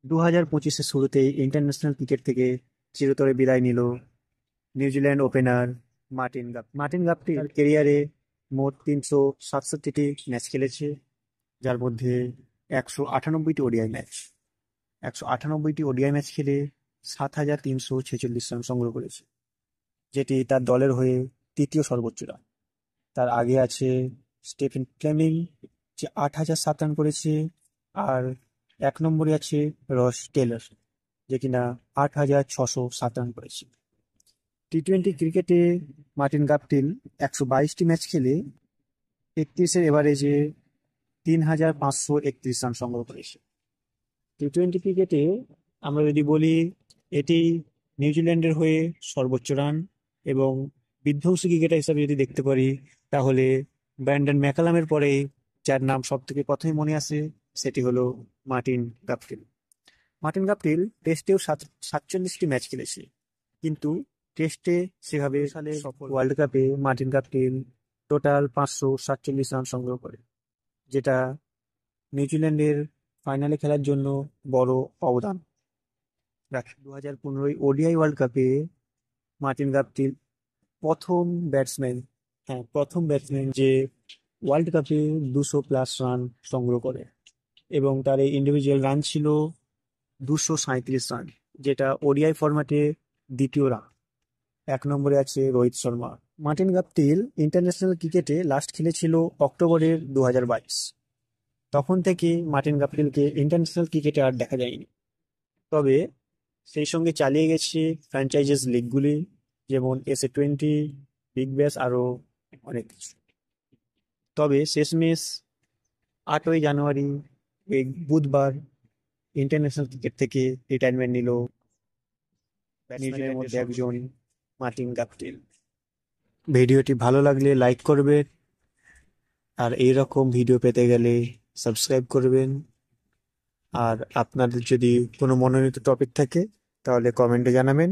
2025-এর শুরুতেই international cricket থেকে চিরতরে বিদায় নিল নিউজিল্যান্ড ওপেনার মার্টিন গাপটি তার কেরিয়ারে মোট 367টি ম্যাচ খেলেছে, যার মধ্যে 198টি ওডিআই ম্যাচ খেলে 7,346 রান সংগ্রহ করেছে, যেটি তার দলের হয়ে তৃতীয় সর্বোচ্চ রান। তার আগে আছে স্টিফেন ফ্লেমিং, যে 8,007 রান করেছে, আর 1 নম্বরে আছে রস টেলর, যে কিনা 8,607 রান করেছে। টি-20 ক্রিকেটে মার্টিন গাপটিল 122টি ম্যাচ খেলে 31-এর এভারেজে 3,531 রান সংগ্রহ করেছে। টি-20 ক্রিকেটে আমরা যদি বলি, এটি নিউজিল্যান্ডের হয়ে সর্বোচ্চ রান, এবং বিধ্বংসী ক্রিকেটার হিসাবে যদি দেখতে পারি, তাহলে ব্র্যান্ডন ম্যাকালামের পরে যার নাম সব থেকে প্রথমে মনে আসে সেটি হলো মার্টিন গাপটিল টেস্টেও 47টি ম্যাচ খেলেছে, কিন্তু টেস্টে সেভাবে ওয়ার্ল্ড কাপে মার্টিন গাপটিল টোটাল 547 রান সংগ্রহ করে, যেটা নিউজিল্যান্ডের ফাইনালে খেলার জন্য বড় অবদান রাখে। 2015 ওডিআই ওয়ার্ল্ড কাপে মার্টিন গাপটিল প্রথম ব্যাটসম্যান যে ওয়ার্ল্ড কাপে 200+ রান সংগ্রহ করে, এবং তার এই ইন্ডিভিজুয়াল রান ছিল 237 রান, যেটা ওডিআই ফরম্যাটে দ্বিতীয় রান। 1 নম্বরে আছে Rohit Sharma. Martin Guptill international ক্রিকেটে লাস্ট খেলেছিল অক্টোবরের 2022। তখন থেকে মার্টিন গাপটিলকে ইন্টারন্যাশনাল ক্রিকেটে আর দেখা যায়নি, তবে সেই সঙ্গে চালিয়ে গেছে ফ্র্যাঞ্চাইজিস লিগগুলি, যেমন SA20, বিগ ব্যাশ, আরও অনেক কিছু। তবে শেষমেশ 8ই জানুয়ারি, এই বুধবার, ইন্টারন্যাশনাল ক্রিকেট থেকে রিটায়ারমেন্ট নিল নিউজিল্যান্ডের মধ্যে একজন মার্টিন গাপটিল। ভিডিওটি ভালো লাগলে লাইক করবেন, আর এইরকম ভিডিও পেতে গেলে সাবস্ক্রাইব করবেন। আর আপনাদের যদি কোনো মনোনীত টপিক থাকে তাহলে কমেন্টে জানাবেন।